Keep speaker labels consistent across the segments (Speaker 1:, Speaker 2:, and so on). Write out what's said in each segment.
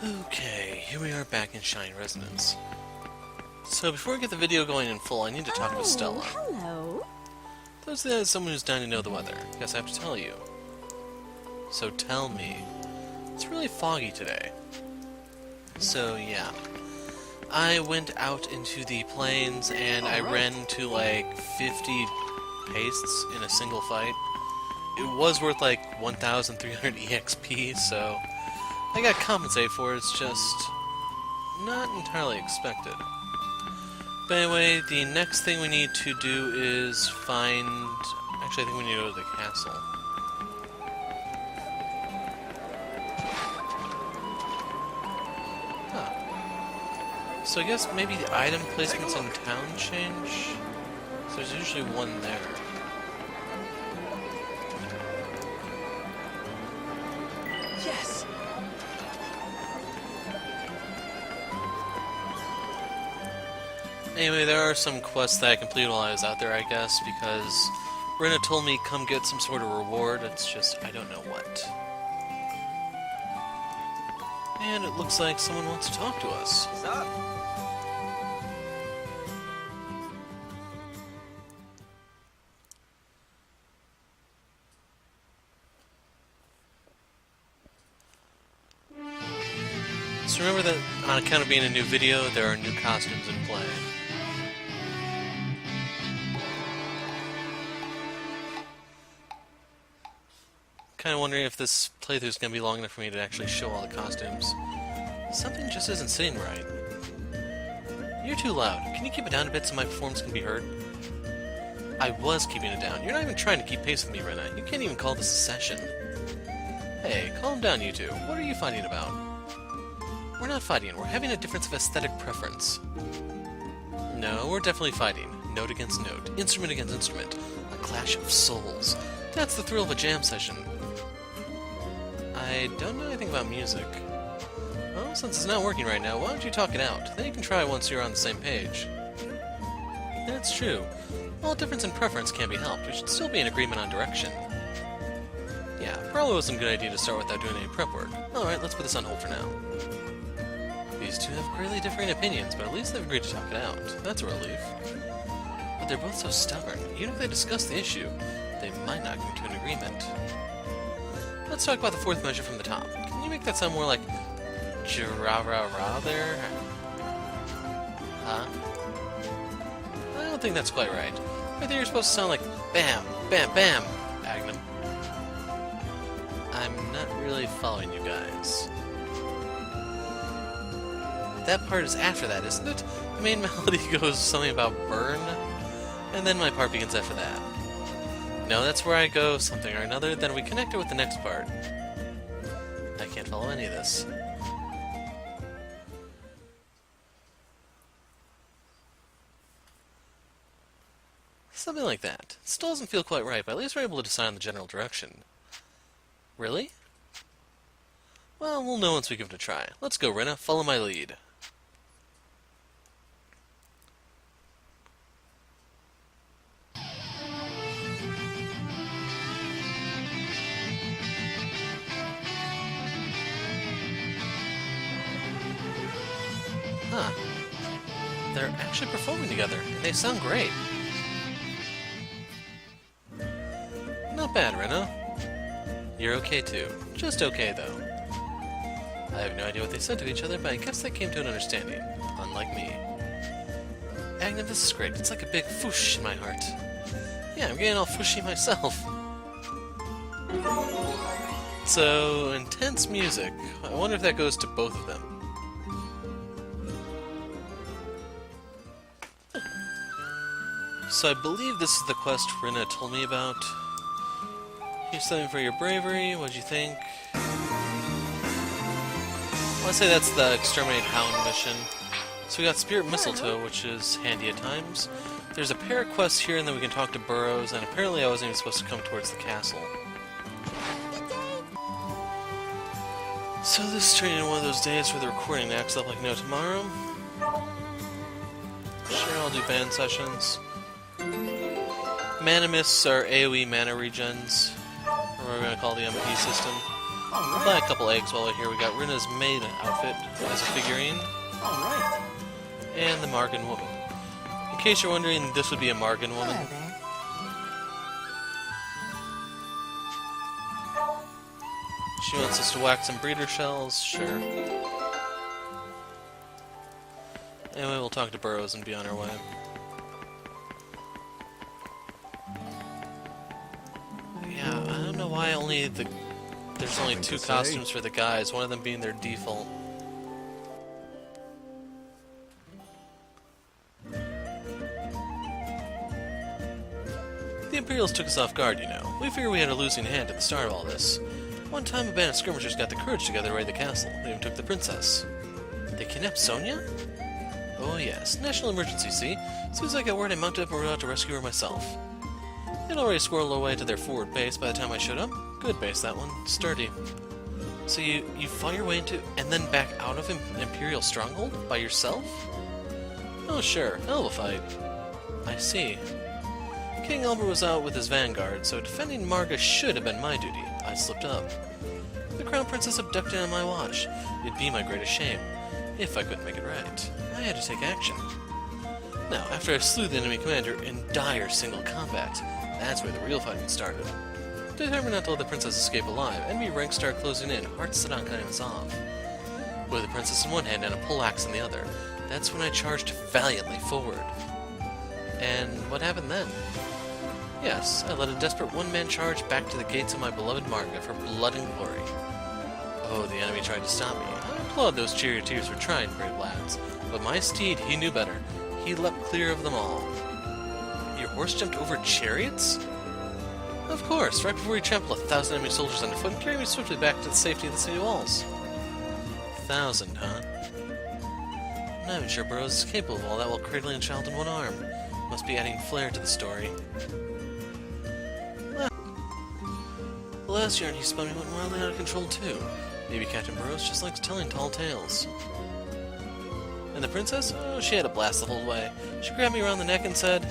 Speaker 1: Okay, here we are back in Shine Resonance. So before we get the video going in full, I need to talk with Stella.
Speaker 2: Hello.
Speaker 1: There's someone who's dying to know the weather. Guess I have to tell you. So tell me. It's really foggy today. So yeah. I went out into the plains and I ran into like 50 pastes in a single fight. It was worth like 1,300 EXP, so I got compensated for it. It's just not entirely expected. But anyway, the next thing we need to do is find... Actually, I think we need to go to the castle. Huh. So I guess maybe the item placements in town change? So there's usually one there.
Speaker 2: Yes.
Speaker 1: Anyway, there are some quests that I completed while I was out there, I guess, because Rena told me come get some sort of reward. It's just, I don't know what. And it looks like someone wants to talk to us.
Speaker 3: What's up?
Speaker 1: So remember that on account of being a new video, there are new costumes in play. Kind of wondering if this playthrough is going to be long enough for me to actually show all the costumes. Something just isn't sitting right. You're too loud. Can you keep it down a bit so my performance can be heard? I was keeping it down. You're not even trying to keep pace with me, Rena. You can't even call this a session. Hey, calm down, you two. What are you fighting about? We're not fighting. We're having a difference of aesthetic preference. No, we're definitely fighting. Note against note. Instrument against instrument. A clash of souls. That's the thrill of a jam session. I don't know anything about music. Well, since it's not working right now, why don't you talk it out? Then you can try once you're on the same page. That's true. While a difference in preference can't be helped, we should still be in agreement on direction. Yeah, probably wasn't a good idea to start without doing any prep work. Alright, let's put this on hold for now. These two have greatly differing opinions, but at least they've agreed to talk it out. That's a relief. But they're both so stubborn. Even if they discuss the issue, they might not come to an agreement. Let's talk about the fourth measure from the top. Can you make that sound more like Djingharna there? Huh? I don't think that's quite right. I think you're supposed to sound like bam, bam, bam, Magnum. I'm not really following you guys. That part is after that, isn't it? The main melody goes something about burn, and then my part begins after that. No, that's where I go something or another, then we connect it with the next part. I can't follow any of this. Something like that. It still doesn't feel quite right, but at least we're able to decide on the general direction. Really? Well, we'll know once we give it a try. Let's go, Rena. Follow my lead. Huh. They're actually performing together, and they sound great. Not bad, Rena. You're okay too. Just okay, though. I have no idea what they said to each other, but I guess they came to an understanding, unlike me. Agnes, this is great. It's like a big foosh in my heart. Yeah, I'm getting all fooshy myself. So, intense music. I wonder if that goes to both of them. So I believe this is the quest Rena told me about. Here's something for your bravery. What'd you think? Let's say that's the Exterminate Hound mission. So we got Spirit Mistletoe, which is handy at times. There's a pair of quests here, and then we can talk to Burrows, and apparently I wasn't even supposed to come towards the castle. So this is turning into one of those days where the recording acts up like no tomorrow. Sure, I'll do band sessions. Mana mists are AoE mana regens, or what we're going to call the MP system. We'll buy a couple eggs while we're here. We got Rina's maid outfit as a figurine.
Speaker 2: Alright.
Speaker 1: And the Margan woman. In case you're wondering, this would be a Margan woman.
Speaker 2: Hello there.
Speaker 1: She wants us to whack some breeder shells, sure. Anyway, we'll talk to Burrows and be on our way. Yeah, I don't know why there's only two costumes for the guys, one of them being their default. The Imperials took us off guard, you know. We figured we had a losing hand at the start of all this. One time, a band of skirmishers got the courage together to raid the castle. They even took the princess. They kidnapped Sonia? Oh yes, national emergency, see? As soon as I got word, I mounted up and rode out to rescue her myself. They'd already squirreled away to their forward base by the time I showed up. Good base, that one. Sturdy. So you fought your way into, and then back out of an Imperial stronghold? By yourself? Oh sure, hell of a fight. I see. King Albert was out with his vanguard, so defending Marga should have been my duty. I slipped up. The Crown Princess abducted on my watch. It'd be my greatest shame, if I couldn't make it right. I had to take action. Now, after I slew the enemy commander in dire single combat, that's where the real fighting started. Determined not to let the princess escape alive, enemy ranks started closing in, hearts set on cutting us off. With the princess in one hand and a poleaxe in the other, that's when I charged valiantly forward. And what happened then? Yes, I led a desperate one-man charge back to the gates of my beloved Marga for blood and glory. Oh, the enemy tried to stop me. I applaud those charioteers for trying, brave lads. But my steed, he knew better. He leapt clear of them all. Your horse jumped over chariots? Of course, right before he trampled 1,000 enemy soldiers underfoot and carried me swiftly back to the safety of the city walls. 1,000, huh? I'm not even sure Burrows is capable of all that while cradling a child in one arm. Must be adding flair to the story. The last yarn he spun me went wildly out of control too. Maybe Captain Burrows just likes telling tall tales. And the princess? Oh, she had a blast the whole way. She grabbed me around the neck and said,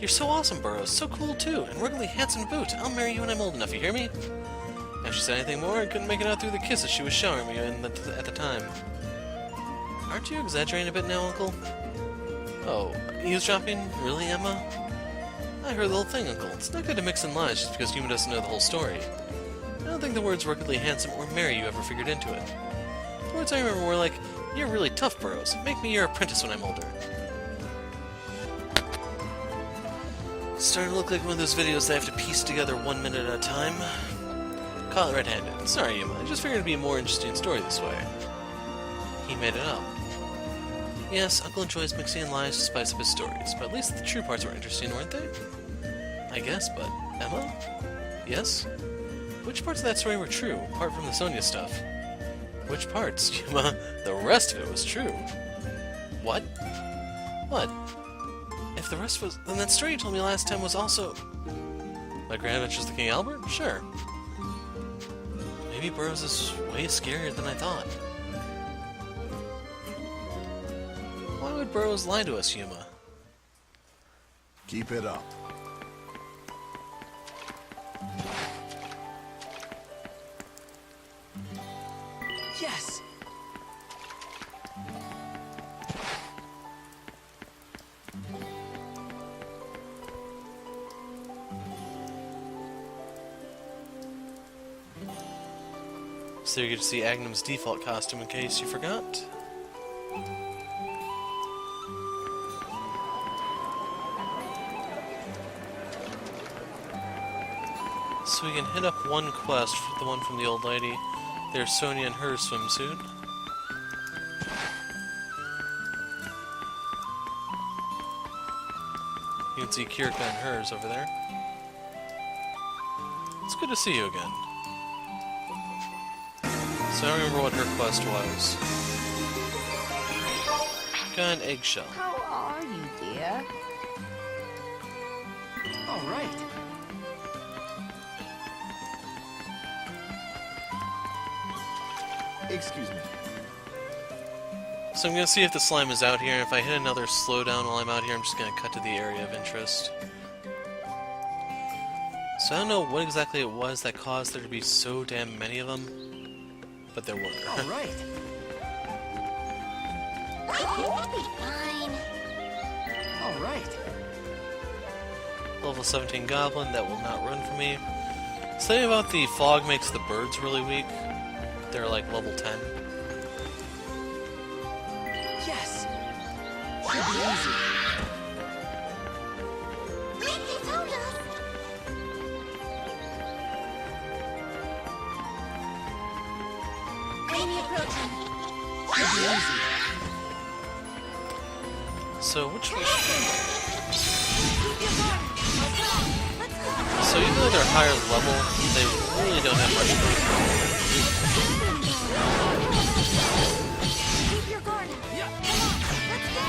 Speaker 1: "You're so awesome, Burrows, so cool too, and ruggedly handsome to boot. I'll marry you when I'm old enough, you hear me?" If she said anything more, I couldn't make it out through the kisses she was showering me at the time. Aren't you exaggerating a bit now, Uncle? Oh, eavesdropping? Really, Emma? I heard the whole thing, Uncle. It's not good to mix in lies just because Yuma doesn't know the whole story. I don't think the words ruggedly handsome or marry you ever figured into it. The words I remember were like, "You're really tough, Burrows. Make me your apprentice when I'm older." It's starting to look like one of those videos that I have to piece together 1 minute at a time. Call it red-handed. Sorry, Yuma. I just figured it'd be a more interesting story this way. He made it up. Yes, Uncle enjoys mixing in lies to spice up his stories, but at least the true parts were interesting, weren't they? I guess, but Emma? Yes? Which parts of that story were true, apart from the Sonia stuff? Which parts, Yuma? The rest of it was true. What? What? If the rest was... Then that story you told me last time was also... My Grand Adventures with King Albert? Sure. Maybe Burrows is way scarier than I thought. Why would Burrows lie to us, Yuma?
Speaker 3: Keep it up.
Speaker 2: Yes!
Speaker 1: So you get to see Agnum's default costume in case you forgot. So we can hit up one quest, the one from the old lady. There's Sonia in her swimsuit. You can see Kirka in hers over there. It's good to see you again. So I don't remember what her quest was. Got an eggshell.
Speaker 4: How are you, dear?
Speaker 2: Alright.
Speaker 3: Excuse me.
Speaker 1: So I'm gonna see if the slime is out here, and if I hit another slowdown while I'm out here, I'm just gonna cut to the area of interest. So I don't know what exactly it was that caused there to be so damn many of them, but there were.
Speaker 2: All right.
Speaker 4: It'll be fine.
Speaker 2: All right.
Speaker 1: Level 17 Goblin, that will not run for me. Something about the fog makes the birds really weak. They're like level 10.
Speaker 2: Yes. Should be easy. Should be easy.
Speaker 1: So which one? So even though they're higher level, they really don't have much
Speaker 4: Keep your guard up.
Speaker 2: Yeah.
Speaker 4: Come on, let's go.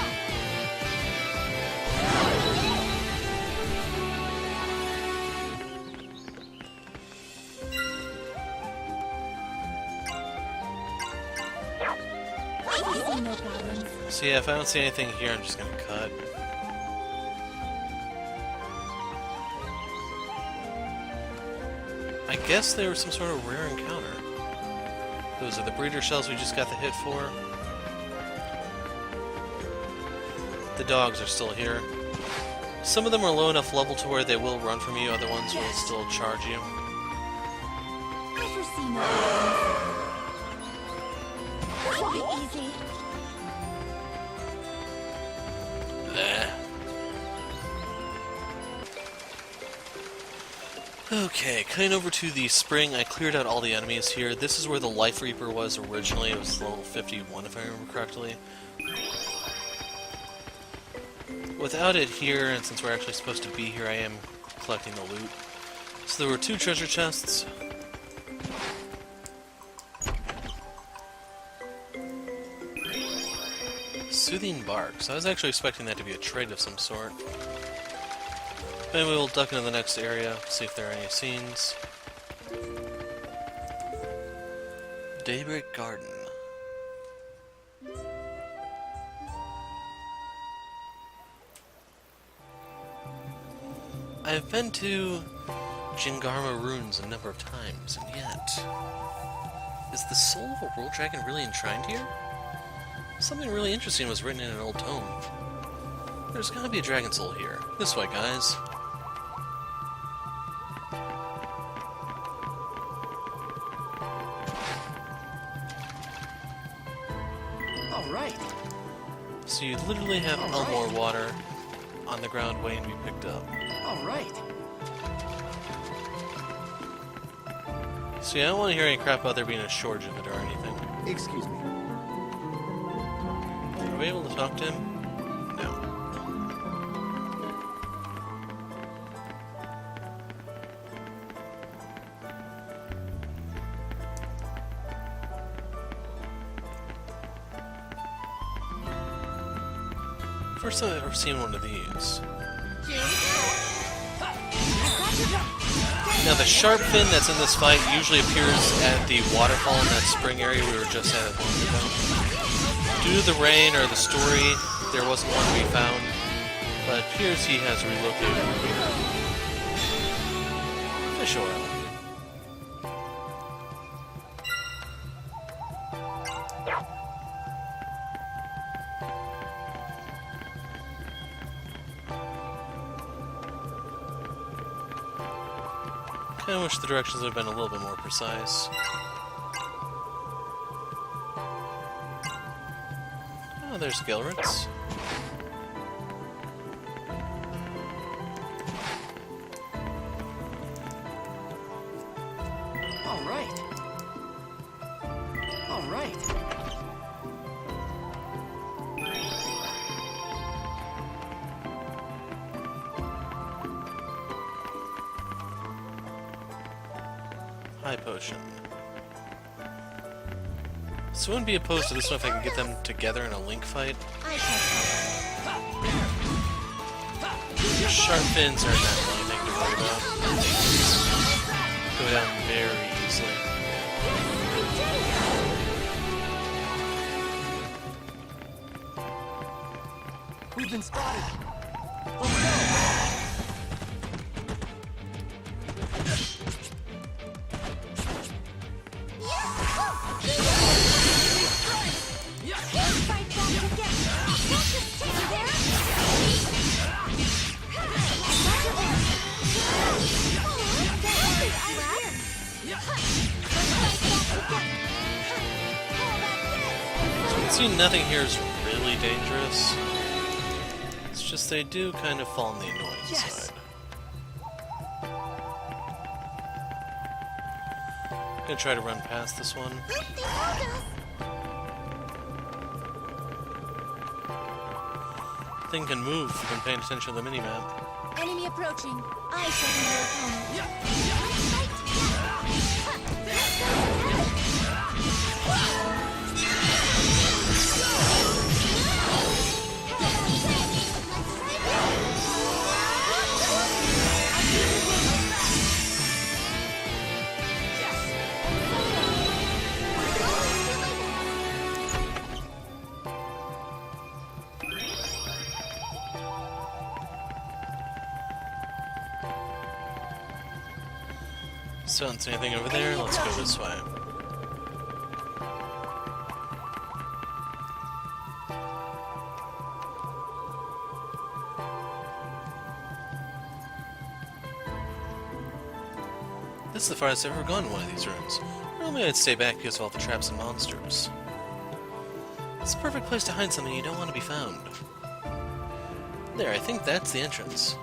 Speaker 4: I see no problems.
Speaker 1: So yeah, if I don't see anything here, I'm just gonna cut. I guess they were some sort of rare encounter. Those are the breeder shells we just got the hit for. The dogs are still here. Some of them are low enough level to where they will run from you, other ones will still charge you.
Speaker 4: I foresee no problems. Should be easy.
Speaker 1: Bleh. Okay, cutting over to the spring, I cleared out all the enemies here. This is where the Life Reaper was originally. It was level 51 if I remember correctly. Without it here, and since we're actually supposed to be here, I am collecting the loot. So there were 2 treasure chests. Soothing bark. So I was actually expecting that to be a trait of some sort. Anyway, we'll duck into the next area, see if there are any scenes. Daybreak Garden. I've been to Djingharna ruins a number of times, and yet... is the soul of a world dragon really enshrined here? Something really interesting was written in an old tome. There's gotta be a dragon soul here. This way, guys.
Speaker 2: All right.
Speaker 1: So you literally have Elmore water on the ground waiting to be picked up.
Speaker 2: All right.
Speaker 1: So yeah, I don't want to hear any crap about there being a shortage of it or anything.
Speaker 2: Excuse me.
Speaker 1: Are we able to talk to him? No. First time I've ever seen one of these. Now the sharp fin that's in this fight usually appears at the waterfall in that spring area we were just at a moment ago. Due to the rain or the story, there wasn't one to be found, but it appears he has relocated over here. Fish oil. I wish the directions would have been a little bit more precise. Oh, there's Gelrits.
Speaker 2: All right. All right.
Speaker 1: High potion. So I wouldn't be opposed to this one if I can get them together in a link fight. Sharp fins aren't that anything to worry about. Go down very easily.
Speaker 2: We've been spotted.
Speaker 1: See, nothing here is really dangerous. It's just they do kind of fall on the annoying side. I'm gonna try to run past this one.
Speaker 4: They found us.
Speaker 1: Thing can move when paying attention to the minimap.
Speaker 4: Enemy approaching. I shall be your opponent.
Speaker 1: So, don't see anything over there. Let's go this way. This is the farthest I've ever gone in one of these rooms. Normally I'd stay back because of all the traps and monsters. It's the perfect place to hide something you don't want to be found. There, I think that's the entrance.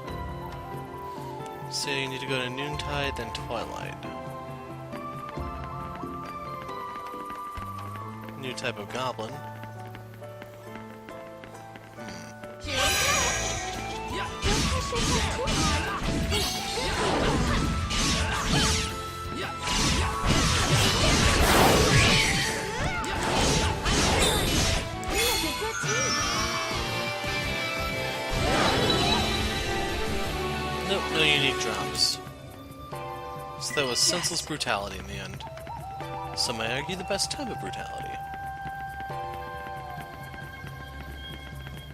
Speaker 1: So you need to go to Noontide, then Twilight. New type of goblin. Nope, no unique drops. So that was senseless brutality in the end. Some might argue the best type of brutality.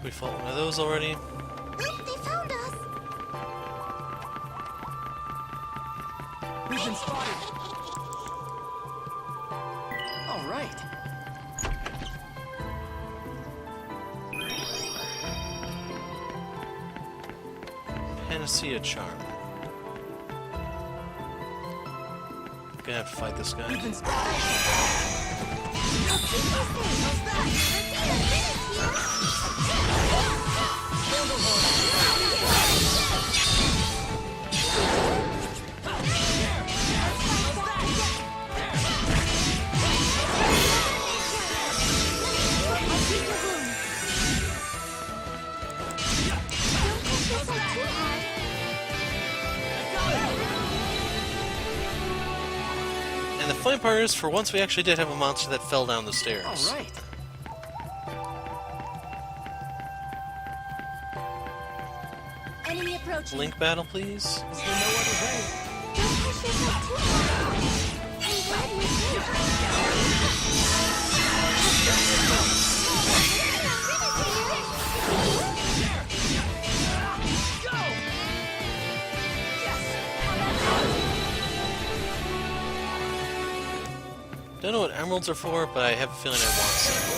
Speaker 1: We fought one of those already.
Speaker 4: They found us.
Speaker 2: We've been spotted. All right.
Speaker 1: Panacea Charm. Gonna have to fight this guy.
Speaker 2: We've been spotted.
Speaker 1: And the funny part is, for once we actually did have a monster that fell down the stairs.
Speaker 2: All right.
Speaker 4: Enemy approaching.
Speaker 1: Link battle, please.
Speaker 2: Is there no other way?
Speaker 4: Don't push yourself too hard. I'm glad you're here.
Speaker 1: Don't know what emeralds are for, but I have a feeling I want some.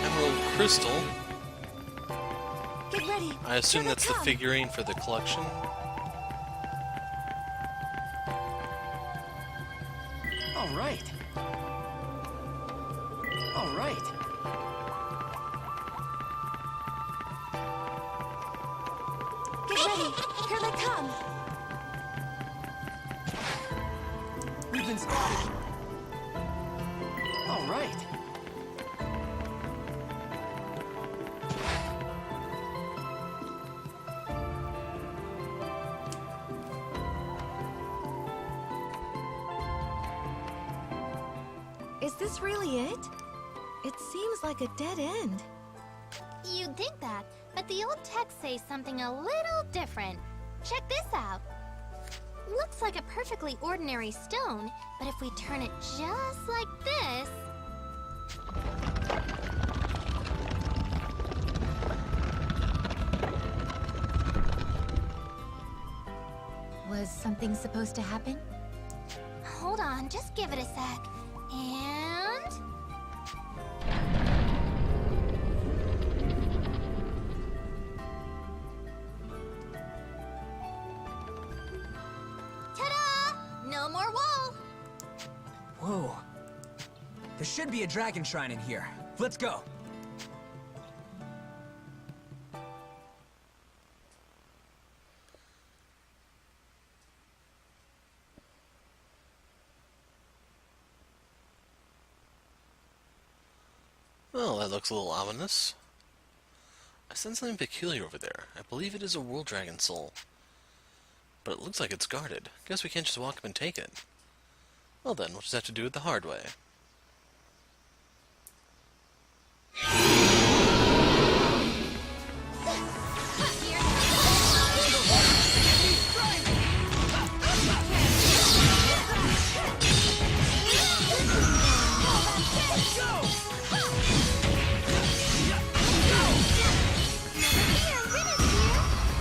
Speaker 1: Emerald crystal.
Speaker 4: Get ready.
Speaker 1: I assume
Speaker 4: Here they
Speaker 1: that's the
Speaker 4: come.
Speaker 1: figurine for the collection.
Speaker 2: All right. All right.
Speaker 4: Get ready. Here they come.
Speaker 2: We've been spotted. All right.
Speaker 3: Is this really it? It seems like a dead end.
Speaker 5: You'd think that, but the old text says something a little different. Check this out. Looks like a perfectly ordinary stone, but if we turn it just like this...
Speaker 3: Was something supposed to happen?
Speaker 5: Hold on, just give it a sec. And...
Speaker 2: There should be a dragon shrine in here. Let's go.
Speaker 1: Well, that looks a little ominous. I sense something peculiar over there. I believe it is a world dragon soul. But it looks like it's guarded. Guess we can't just walk up and take it. Well then, we'll just have to do it the hard way.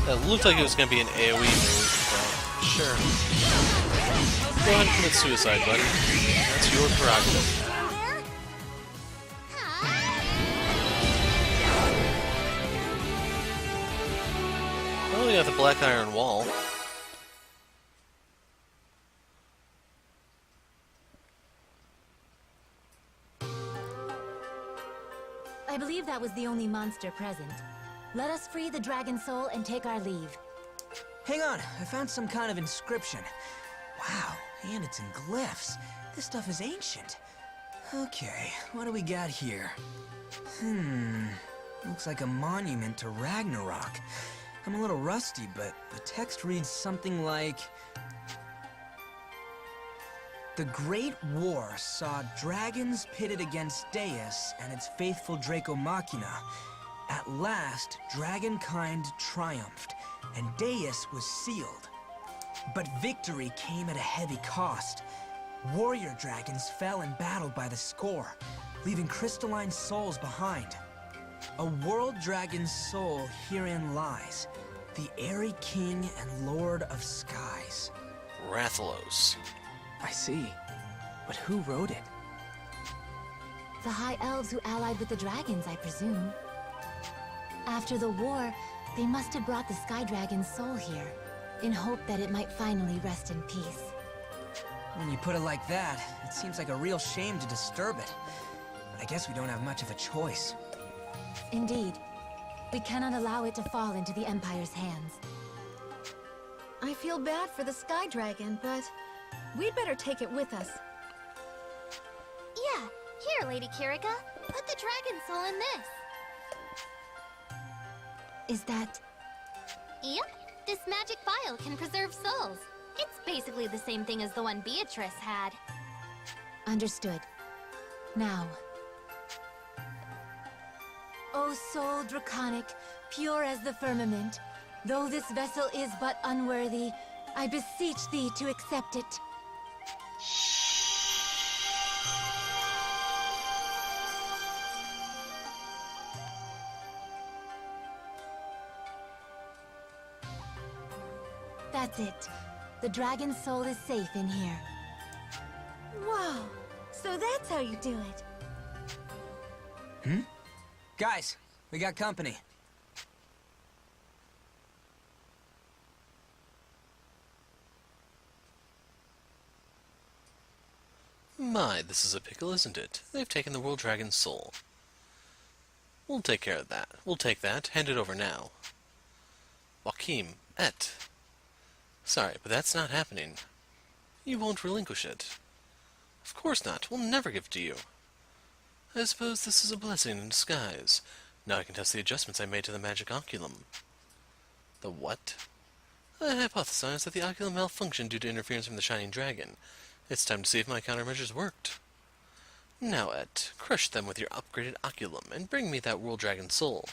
Speaker 1: That looked like it was going to be an AoE move, but sure. Go ahead and commit suicide, buddy. That's your prerogative. Oh, we got the black iron wall.
Speaker 3: I believe that was the only monster present. Let us free the dragon soul and take our leave.
Speaker 2: Hang on, I found some kind of inscription. Wow, and it's in glyphs. This stuff is ancient. Okay, what do we got here? Looks like a monument to Ragnarok. I'm a little rusty, but the text reads something like... The Great War saw dragons pitted against Deus and its faithful Draco Machina. At last, dragonkind triumphed, and Deus was sealed. But victory came at a heavy cost. Warrior dragons fell in battle by the score, leaving crystalline souls behind. A world dragon's soul herein lies, the airy king and lord of skies.
Speaker 1: Rathalos.
Speaker 2: I see. But who wrote it?
Speaker 3: The high elves who allied with the dragons, I presume. After the war, they must have brought the sky dragon's soul here, in hope that it might finally rest in peace.
Speaker 2: When you put it like that, it seems like a real shame to disturb it. But I guess we don't have much of a choice.
Speaker 3: Indeed. We cannot allow it to fall into the Empire's hands.
Speaker 4: I feel bad for the Sky Dragon, but we'd better take it with us.
Speaker 5: Yeah, here, Lady Kirika. Put the dragon soul in this.
Speaker 3: Is that...
Speaker 5: Yep, this magic vial can preserve souls. It's basically the same thing as the one Beatrice had.
Speaker 3: Understood. Now... O soul draconic, pure as the firmament, though this vessel is but unworthy, I beseech thee to accept it. That's it. The dragon's soul is safe in here.
Speaker 4: Wow, so that's how you do it.
Speaker 2: Guys, we got company.
Speaker 1: My, this is a pickle, isn't it? They've taken the world dragon's soul. We'll take care of that. We'll take that. Hand it over now. Joachim, et. Sorry, but that's not happening. You won't relinquish it. Of course not. We'll never give it to you. I suppose this is a blessing in disguise. Now I can test the adjustments I made to the magic oculum. The what? I hypothesized that the oculum malfunctioned due to interference from the Shining Dragon. It's time to see if my countermeasures worked. Now, Et, crush them with your upgraded oculum and bring me that world dragon soul.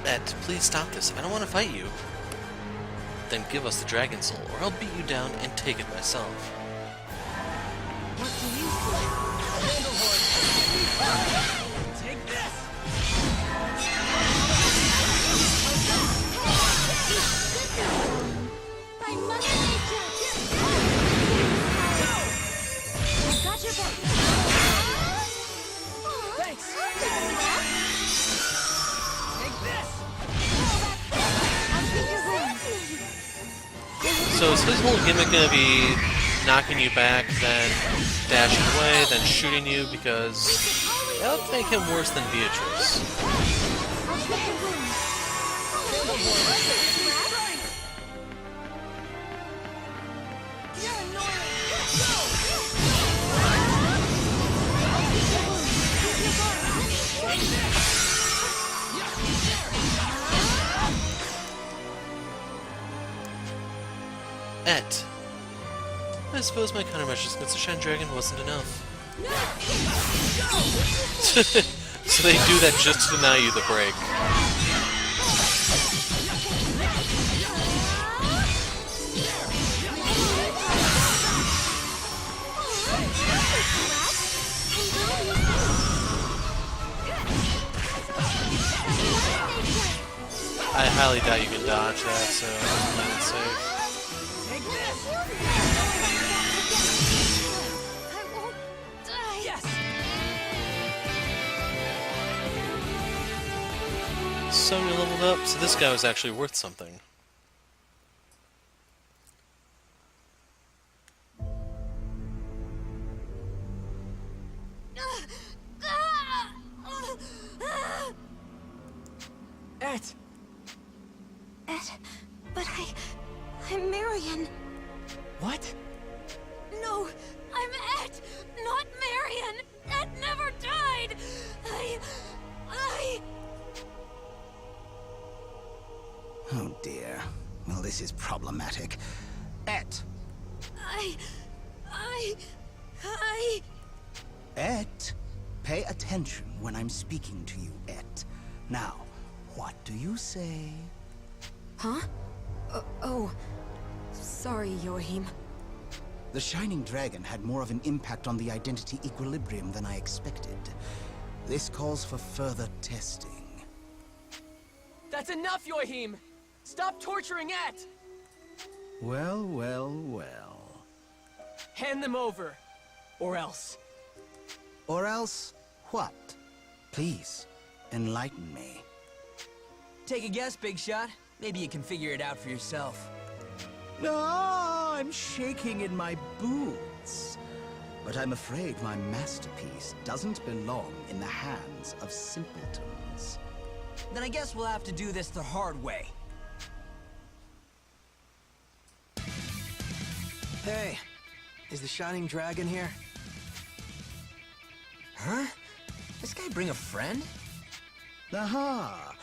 Speaker 1: Et, please stop this. I don't want to fight you. Then give us the dragon soul, or I'll beat you down and take it myself.
Speaker 2: What do you say? Candlehorn! Take this!
Speaker 4: By Mother Nature! I've got your back!
Speaker 2: Thanks! Take this!
Speaker 4: I'll keep your wounds!
Speaker 1: So is his whole gimmick gonna be knocking you back, then dashing away, then shooting you, because that would make him worse than Beatrice. I suppose my countermeasures against the Shine Dragon wasn't enough. So they do that just to deny you the break. I highly doubt you can dodge that, so I'm playing it safe. Sonya leveled up, so this guy was actually worth something.
Speaker 2: Et!
Speaker 4: Et, but I'm Marion.
Speaker 2: What?
Speaker 4: No, I'm Et, not Marion. Et never died.
Speaker 6: Oh dear. Well, this is problematic. Et! Et! Pay attention when I'm speaking to you, Et. Now, what do you say?
Speaker 4: Huh? Oh. Sorry, Joachim.
Speaker 6: The Shining Dragon had more of an impact on the identity equilibrium than I expected. This calls for further testing.
Speaker 2: That's enough, Joachim! Stop torturing Et!
Speaker 6: Well, well, well.
Speaker 2: Hand them over. Or else.
Speaker 6: Or else, what? Please, enlighten me.
Speaker 2: Take a guess, Big Shot. Maybe you can figure it out for yourself.
Speaker 6: No, I'm shaking in my boots. But I'm afraid my masterpiece doesn't belong in the hands of simpletons.
Speaker 2: Then I guess we'll have to do this the hard way.
Speaker 7: Hey, is the Shining Dragon here?
Speaker 2: Huh? This guy bring a friend?
Speaker 6: Aha!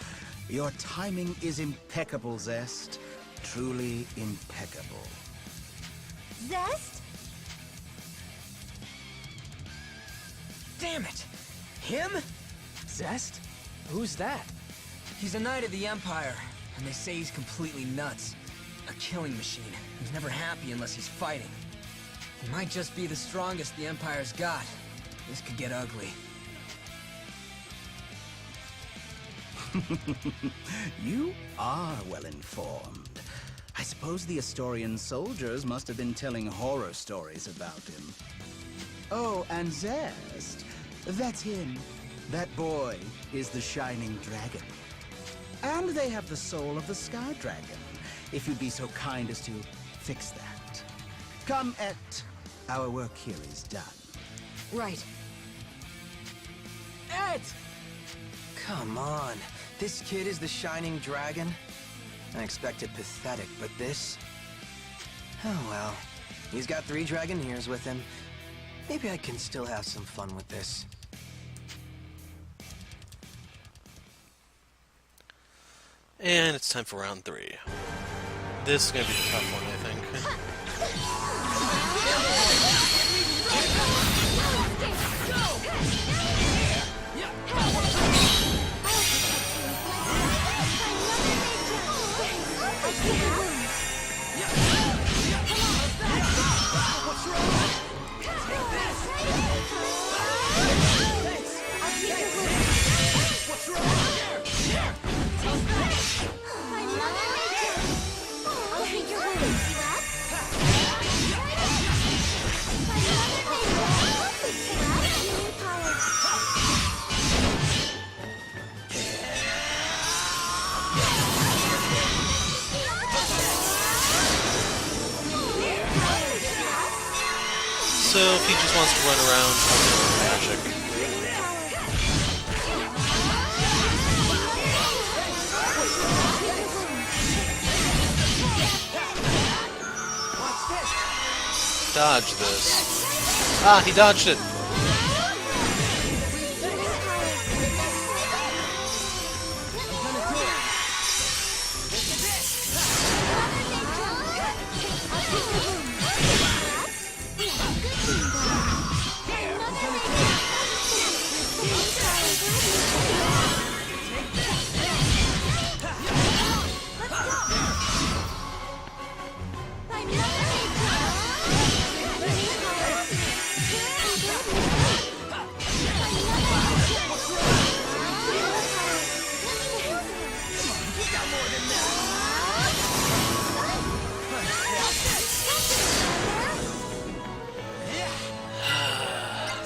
Speaker 6: Your timing is impeccable, Zest. Truly impeccable.
Speaker 4: Zest?
Speaker 2: Damn it! Him? Zest? Who's that? He's a knight of the Empire, and they say he's completely nuts. A killing machine. He's never happy unless he's fighting. He might just be the strongest the Empire's got. This could get ugly.
Speaker 6: You are well informed. I suppose the Astorian soldiers must have been telling horror stories about him. Oh, and Zest. That's him. That boy is the Shining Dragon. And they have the soul of the Sky Dragon, if you'd be so kind as to fix that. Come, Et. Our work here is done.
Speaker 4: Right.
Speaker 2: Ed!
Speaker 7: Come on. This kid is the Shining Dragon? I expected pathetic, but this? Oh well. He's got 3 Dragoneers with him. Maybe I can still have some fun with this.
Speaker 1: And it's time for round 3. This is going to be the tough one, I think.
Speaker 4: I'll take your wounds.
Speaker 1: So if he just wants to run around, I'll do it with magic. Dodge this. Ah, he dodged it!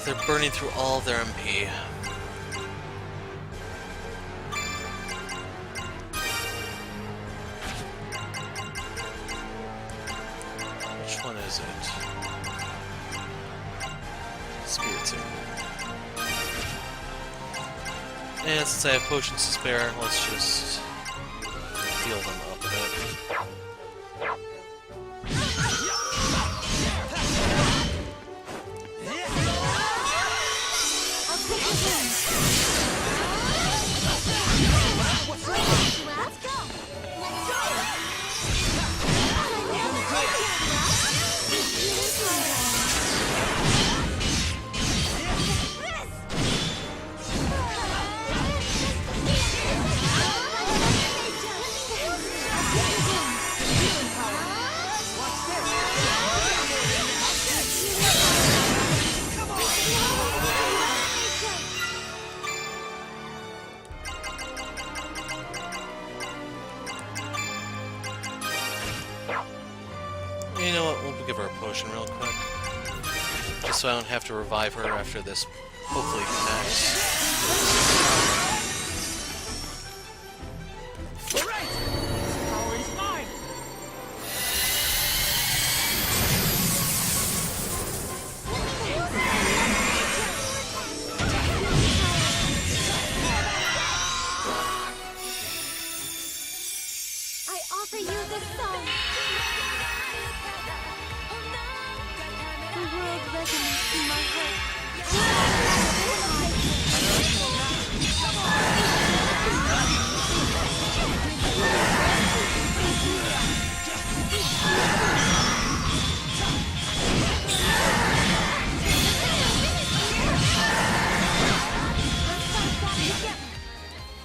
Speaker 1: They're burning through all their MP. Which one is it? Spirit Signal. And since I have potions to spare, let's just heal them up a bit. You know what, we'll give her a potion real quick. Just so I don't have to revive her after this, hopefully, connects.
Speaker 4: I offer you this song. The world resonates in my heart.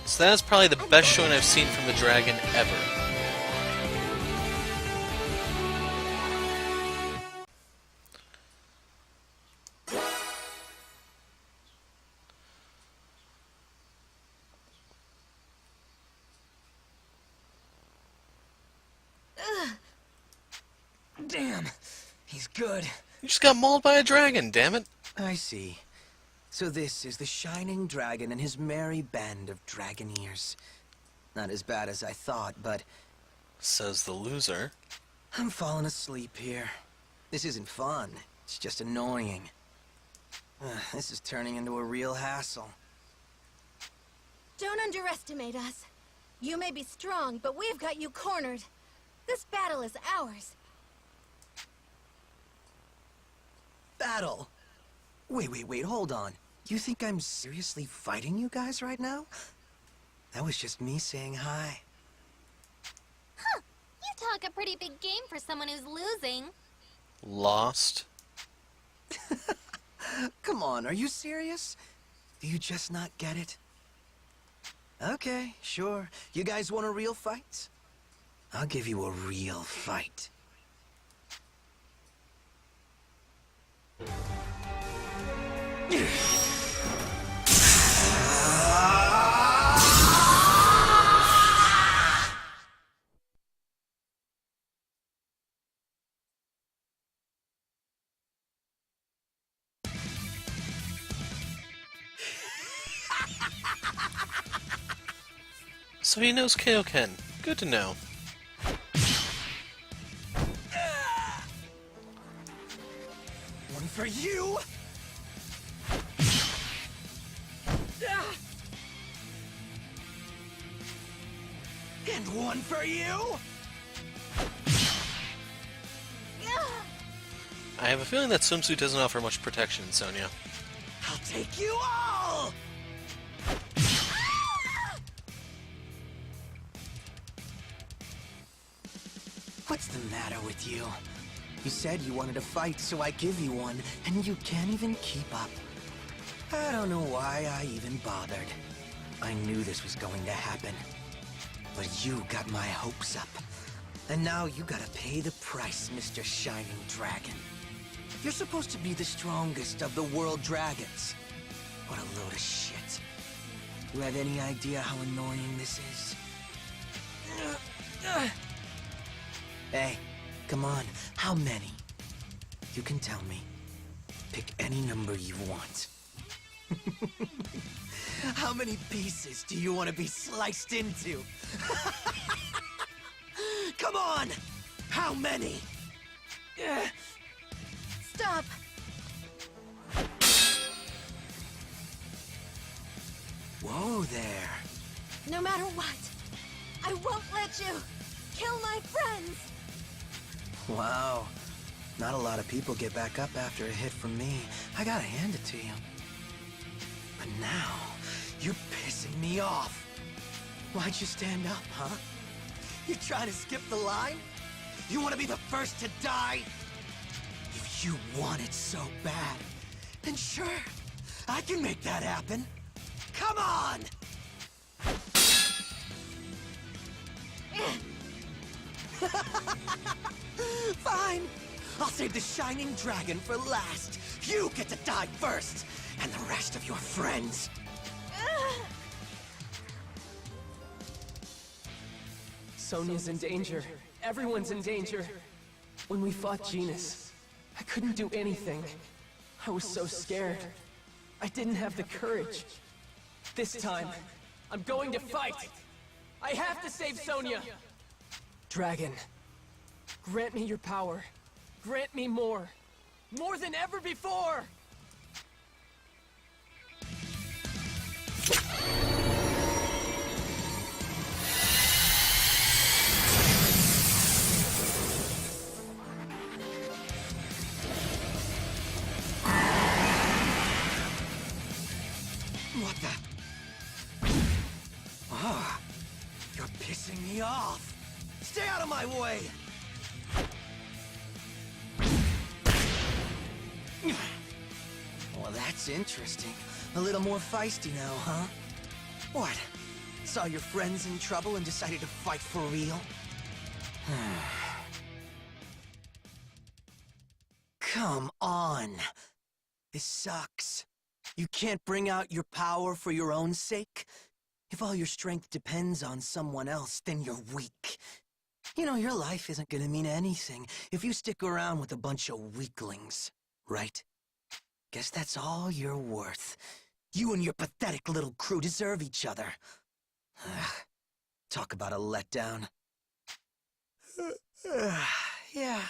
Speaker 1: So that is probably the best showing I've seen from the dragon ever.
Speaker 2: Damn, he's good.
Speaker 1: You just got mauled by a dragon, damn it.
Speaker 7: I see. So this is the shining dragon and his merry band of dragoneers. Not as bad as I thought, but
Speaker 1: Says the loser.
Speaker 7: I'm falling asleep here. This isn't fun. It's just annoying. This is turning into a real hassle.
Speaker 4: Don't underestimate us. You may be strong, but we've got you cornered. This battle is ours.
Speaker 7: Battle? Wait, hold on. You think I'm seriously fighting you guys right now? That was just me saying hi.
Speaker 5: Huh. You talk a pretty big game for someone who's losing.
Speaker 1: Lost.
Speaker 7: Come on, are you serious? Do you just not get it? Okay, sure. You guys want a real fight? I'll give you a real fight.
Speaker 1: So he knows Kaioken. Good to know.
Speaker 2: One
Speaker 7: One for you! And one for you!
Speaker 1: I have a feeling that swimsuit doesn't offer much protection, Sonia.
Speaker 7: I'll take you all! What's the matter with you? You said you wanted to fight, so I give you one, and you can't even keep up. I don't know why I even bothered. I knew this was going to happen. But you got my hopes up. And now you gotta pay the price, Mr. Shining Dragon. You're supposed to be the strongest of the world dragons. What a load of shit. You have any idea how annoying this is? Hey, come on. How many? You can tell me. Pick any number you want. How many pieces do you want to be sliced into? Come on! How many?
Speaker 4: Stop!
Speaker 7: Whoa there.
Speaker 4: No matter what, I won't let you kill my friends!
Speaker 7: Wow. Not a lot of people get back up after a hit from me. I gotta hand it to you. But now, you're pissing me off. Why'd you stand up, huh? You trying to skip the line? You want to be the first to die? If you want it so bad, then sure, I can make that happen. Come on! Fine. I'll save the Shining Dragon for last. You get to die first, and the rest of your friends.
Speaker 8: Sonia's in danger. Everyone's in danger. When we fought Genus, I couldn't do anything. I was so scared. I didn't have the courage. This time, I'm going to fight! I have to save Sonia! Dragon, grant me your power. Grant me more. More than ever before!
Speaker 7: What the? Ah, you're pissing me off. Stay out of my way. Well, that's interesting. A little more feisty now, huh? What? Saw your friends in trouble and decided to fight for real? Come on. This sucks. You can't bring out your power for your own sake? If all your strength depends on someone else, then you're weak. You know, your life isn't gonna mean anything if you stick around with a bunch of weaklings, right? Guess that's all you're worth. You and your pathetic little crew deserve each other. Talk about a letdown. Yeah,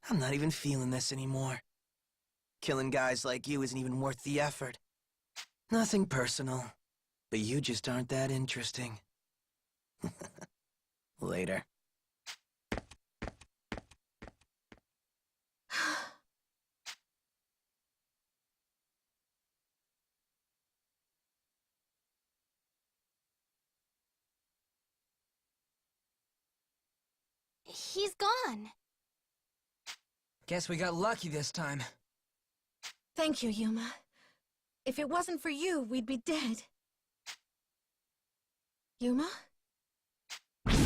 Speaker 7: I'm not even feeling this anymore. Killing guys like you isn't even worth the effort. Nothing personal, but you just aren't that interesting. Later.
Speaker 5: He's gone.
Speaker 2: Guess we got lucky this time.
Speaker 4: Thank you, Yuma. If it wasn't for you, we'd be dead. Yuma?
Speaker 5: Sonia,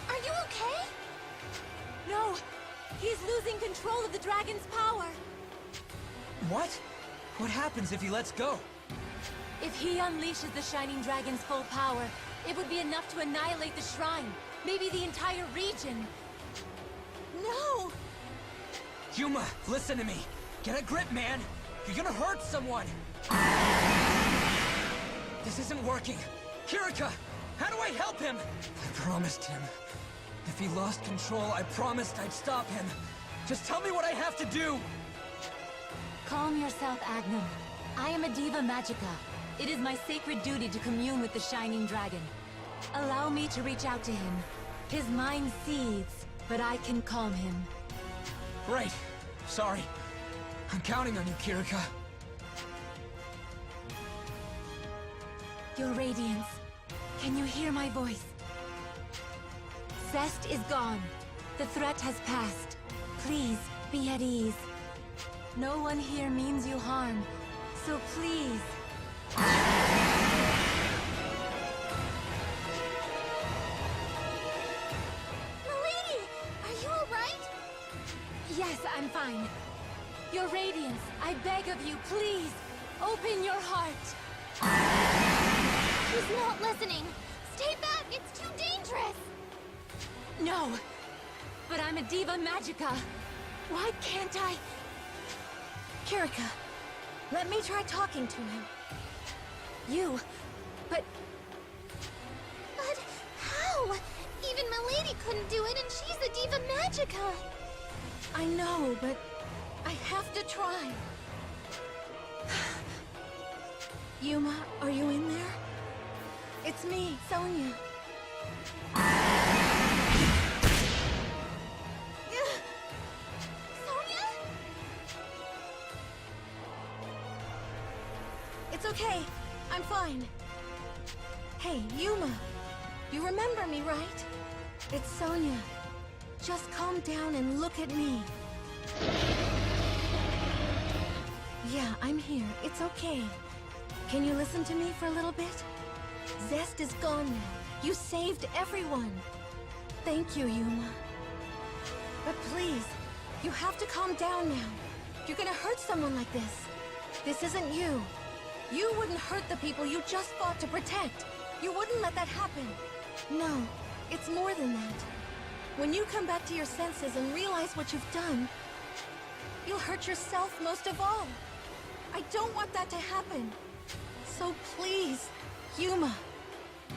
Speaker 5: are you okay?
Speaker 4: No! He's losing control of the dragon's power!
Speaker 2: What? What happens if he lets go?
Speaker 3: If he unleashes the Shining Dragon's full power, it would be enough to annihilate the shrine. Maybe the entire region.
Speaker 4: No!
Speaker 2: Yuma, listen to me. Get a grip, man. You're gonna hurt someone. This isn't working. Kirika, How do I help him? I promised him. If he lost control, I promised I'd stop him. Just tell me what I have to do!
Speaker 3: Calm yourself, Agnum. I am a Diva Magica. It is my sacred duty to commune with the Shining Dragon. Allow me to reach out to him. His mind seethes, but I can calm him.
Speaker 2: Right. Sorry. I'm counting on you, Kirika.
Speaker 3: Your Radiance. Can you hear my voice? Zest is gone. The threat has passed. Please, be at ease. No one here means you harm, so please.
Speaker 5: Milady! Are you alright?
Speaker 3: Yes, I'm fine. Your Radiance, I beg of you, please, open your heart.
Speaker 5: He's not listening! Stay back! It's too dangerous!
Speaker 3: No, but I'm a Diva Magica. Why can't I?
Speaker 4: Kirika, let me try talking to him.
Speaker 3: But
Speaker 5: But how? Even Milady couldn't do it, and she's a Diva Magica!
Speaker 4: I know, but I have to try. Yuma, are you in there? It's me, Sonia.
Speaker 5: Sonia?
Speaker 4: It's okay. I'm fine. Hey, Yuma. You remember me, right? It's Sonia. Just calm down and look at me. Yeah, I'm here. It's okay. Can you listen to me for a little bit? Zest is gone now. You saved everyone. Thank you, Yuma. But please, you have to calm down now. You're gonna hurt someone like this. This isn't you. You wouldn't hurt the people you just fought to protect. You wouldn't let that happen. No, it's more than that. When you come back to your senses and realize what you've done, you'll hurt yourself most of all. I don't want that to happen. So please, Yuma,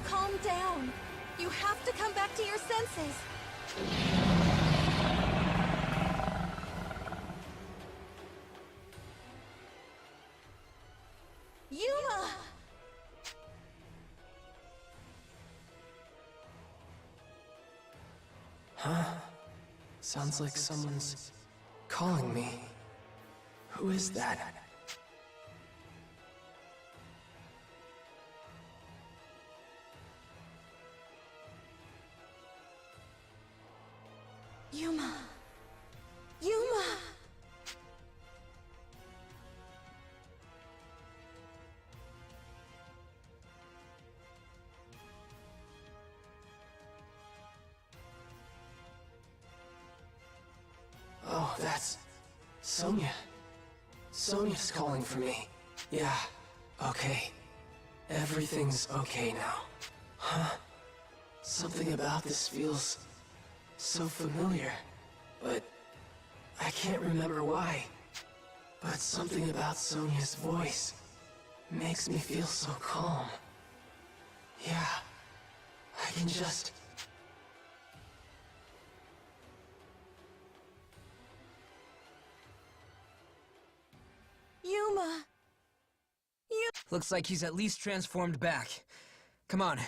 Speaker 4: calm down. You have to come back to your senses. Yuma!
Speaker 8: Huh? Sounds like someone's calling me. Who is that?
Speaker 4: Yuma! Yuma!
Speaker 8: Oh, that's Sonia. Sonia's calling for me. Yeah, okay. Everything's okay now. Huh? Something about this feels so familiar, but I can't remember why. But something about Sonia's voice makes me feel so calm. Yeah, I can just...
Speaker 4: Yuma!
Speaker 2: Looks like he's at least transformed back. Come on,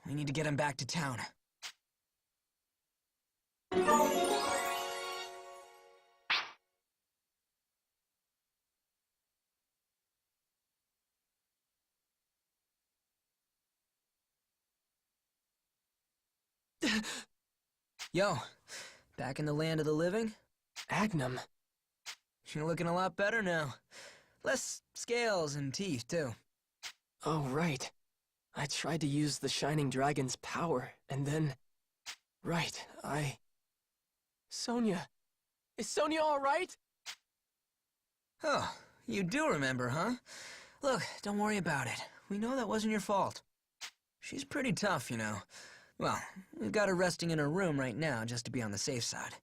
Speaker 2: we need to get him back to town. Yo, back in the land of the living?
Speaker 8: Agnum.
Speaker 2: You're looking a lot better now. Less scales and teeth, too.
Speaker 8: Oh, right. I tried to use the Shining Dragon's power, and then... Right, Sonia. Is Sonia alright?
Speaker 2: Oh, you do remember, huh? Look, don't worry about it. We know that wasn't your fault. She's pretty tough, you know. Well, we've got her resting in her room right now, just to be on the safe side.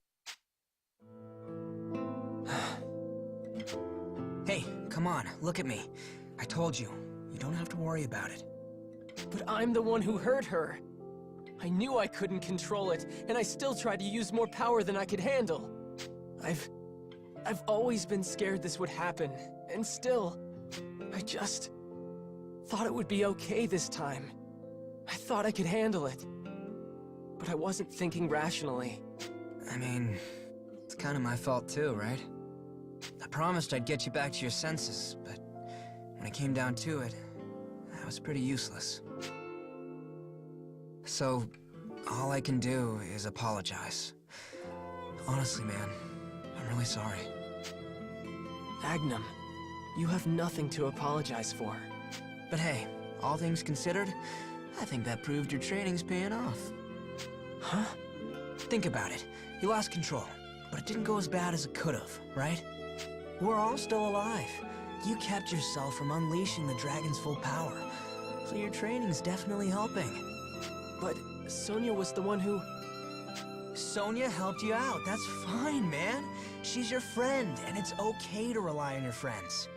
Speaker 2: Hey, come on, look at me. I told you, you don't have to worry about it.
Speaker 8: But I'm the one who hurt her. I knew I couldn't control it, and I still tried to use more power than I could handle. I've always been scared this would happen, and still, I just thought it would be okay this time. I thought I could handle it. But I wasn't thinking rationally.
Speaker 2: I mean, it's kind of my fault too, right? I promised I'd get you back to your senses, but when it came down to it, I was pretty useless. So, all I can do is apologize. Honestly, man, I'm really sorry.
Speaker 8: Agnum, you have nothing to apologize for.
Speaker 2: But hey, all things considered, I think that proved your training's paying off.
Speaker 8: Huh?
Speaker 2: Think about it. You lost control, but it didn't go as bad as it could've, right? We're all still alive. You kept yourself from unleashing the dragon's full power, so your training's definitely helping.
Speaker 8: But Sonia was the one who...
Speaker 2: Sonia helped you out. That's fine, man. She's your friend, and it's okay to rely on your friends.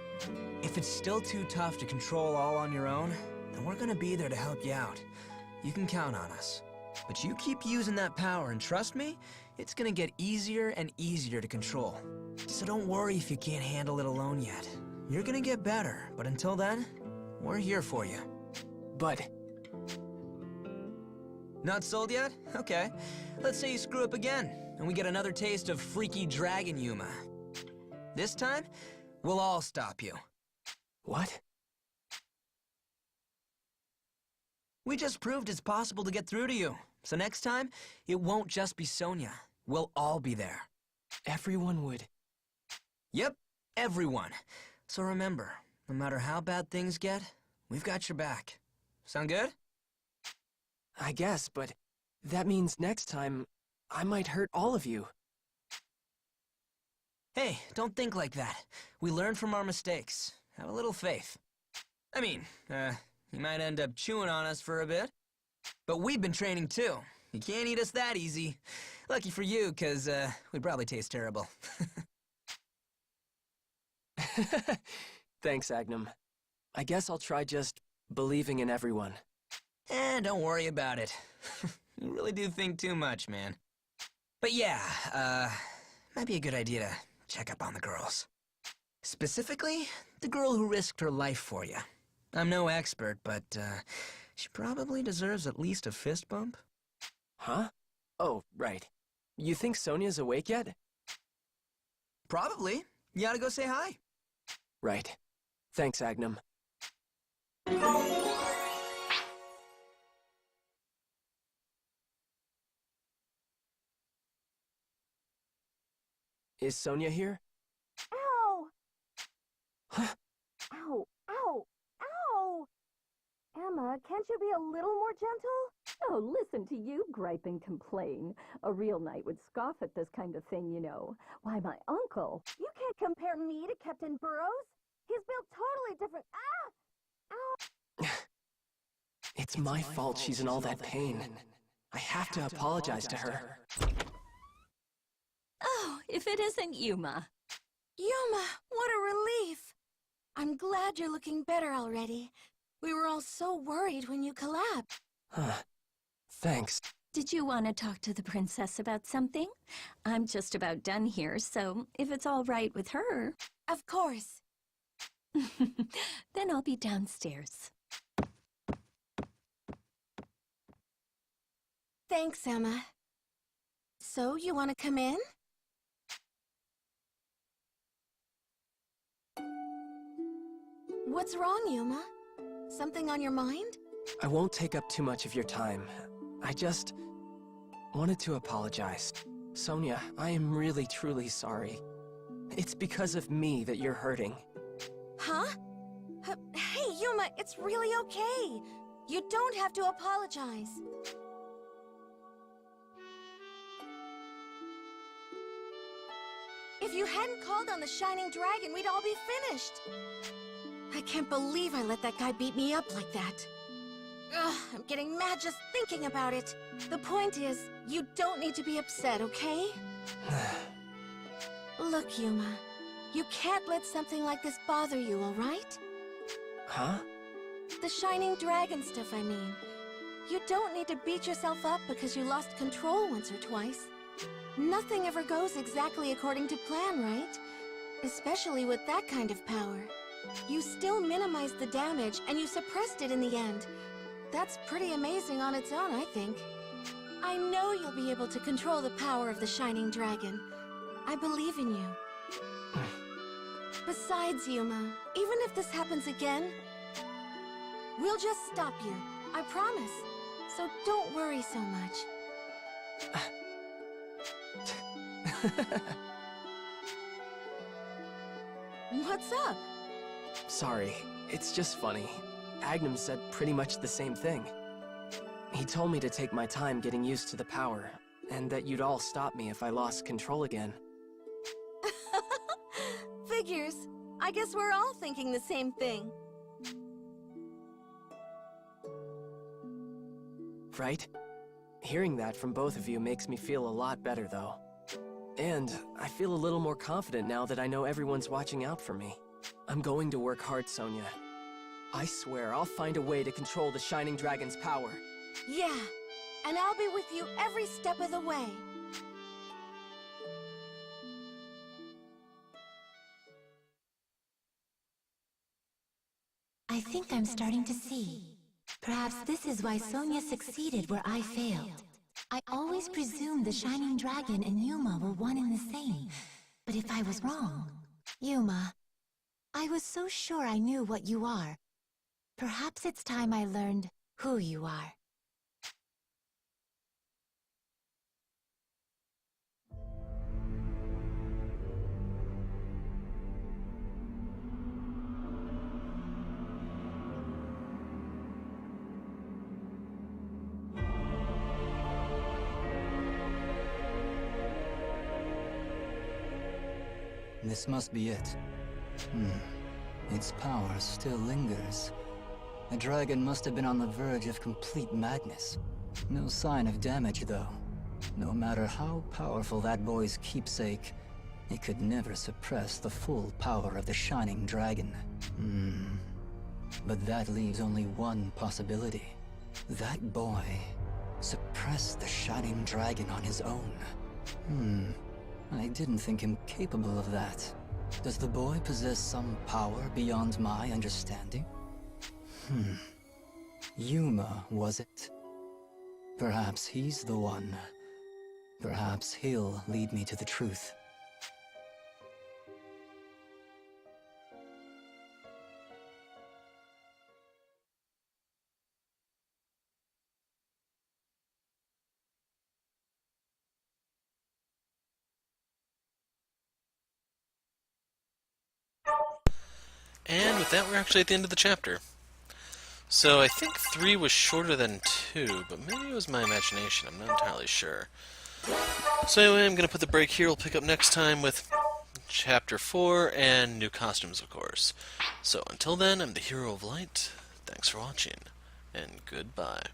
Speaker 2: If it's still too tough to control all on your own, then we're gonna be there to help you out. You can count on us. But you keep using that power, and trust me, it's gonna get easier and easier to control. So don't worry if you can't handle it alone yet. You're gonna get better, but until then, we're here for you.
Speaker 8: But...
Speaker 2: Not sold yet? Okay. Let's say you screw up again, and we get another taste of freaky dragon Yuma. This time, we'll all stop you.
Speaker 8: What?
Speaker 2: We just proved it's possible to get through to you. So next time, it won't just be Sonia. We'll all be there.
Speaker 8: Everyone would...
Speaker 2: Yep, everyone. So remember, no matter how bad things get, we've got your back. Sound good?
Speaker 8: I guess, but that means next time, I might hurt all of you.
Speaker 2: Hey, don't think like that. We learn from our mistakes. Have a little faith. I mean, you might end up chewing on us for a bit. But we've been training too. You can't eat us that easy. Lucky for you, 'cause we'd probably taste terrible.
Speaker 8: Thanks, Agnum. I guess I'll try just believing in everyone.
Speaker 2: Don't worry about it. You really do think too much, man. But yeah, might be a good idea to check up on the girls. Specifically, the girl who risked her life for you. I'm no expert, but she probably deserves at least a fist bump.
Speaker 8: Huh? Oh, right. You think Sonia's awake yet?
Speaker 2: Probably. You ought to go say hi.
Speaker 8: Right. Thanks, Agnum. Is Sonia here?
Speaker 9: Ow!
Speaker 8: Huh?
Speaker 9: Ow! Ow! Ow! Emma, can't you be a little more gentle?
Speaker 10: Oh, listen to you gripe and complain. A real knight would scoff at this kind of thing, you know. Why, my uncle...
Speaker 9: You can't compare me to Captain Burrows. He's built totally different... Ah! Ow!
Speaker 8: It's my fault she's in all that pain. I have to apologize to her.
Speaker 10: Oh, if it isn't Yuma.
Speaker 4: Yuma, what a relief! I'm glad you're looking better already. We were all so worried when you collapsed.
Speaker 8: Huh. Thanks.
Speaker 10: Did you want to talk to the princess about something? I'm just about done here, so if it's all right with her...
Speaker 4: Of course.
Speaker 10: Then I'll be downstairs.
Speaker 4: Thanks, Emma. So, you want to come in? What's wrong, Yuma? Something on your mind?
Speaker 8: I won't take up too much of your time. I just wanted to apologize. Sonia, I am really truly sorry. It's because of me that you're hurting.
Speaker 4: Huh? Hey, Yuma, it's really okay. You don't have to apologize. If you hadn't called on the Shining Dragon, we'd all be finished. I can't believe I let that guy beat me up like that. Ugh, I'm getting mad just thinking about it. The point is, you don't need to be upset, okay? Look, Yuma, you can't let something like this bother you, all right?
Speaker 8: Huh?
Speaker 4: The Shining Dragon stuff, I mean. You don't need to beat yourself up because you lost control once or twice. Nothing ever goes exactly according to plan, right? Especially with that kind of power. You still minimized the damage, and you suppressed it in the end. That's pretty amazing on its own, I think. I know you'll be able to control the power of the Shining Dragon. I believe in you. Besides, Yuma, even if this happens again, we'll just stop you. I promise. So don't worry so much. What's up?
Speaker 8: Sorry, it's just funny. Agnum said pretty much the same thing. He told me to take my time getting used to the power, and that you'd all stop me if I lost control again.
Speaker 4: Figures. I guess we're all thinking the same thing.
Speaker 8: Right? Hearing that from both of you makes me feel a lot better, though. And I feel a little more confident now that I know everyone's watching out for me. I'm going to work hard, Sonia. I swear I'll find a way to control the Shining Dragon's power.
Speaker 4: Yeah, and I'll be with you every step of the way.
Speaker 3: I think I'm starting to see. Perhaps this is why Sonia succeeded where I failed. I always presumed the Shining Dragon and Yuma were one and the same. But if I was wrong... Yuma, I was so sure I knew what you are. Perhaps it's time I learned who you are.
Speaker 11: This must be it. Its power still lingers. The dragon must have been on the verge of complete madness. No sign of damage, though. No matter how powerful that boy's keepsake, it could never suppress the full power of the Shining Dragon. But that leaves only one possibility. That boy suppressed the Shining Dragon on his own. I didn't think him capable of that. Does the boy possess some power beyond my understanding? Yuma, was it? Perhaps he's the one. Perhaps he'll lead me to the truth.
Speaker 1: And with that, we're actually at the end of the chapter. So I think 3 was shorter than 2, but maybe it was my imagination. I'm not entirely sure. So anyway, I'm going to put the break here. We'll pick up next time with Chapter 4 and new costumes, of course. So until then, I'm the Hero of Light. Thanks for watching, and goodbye.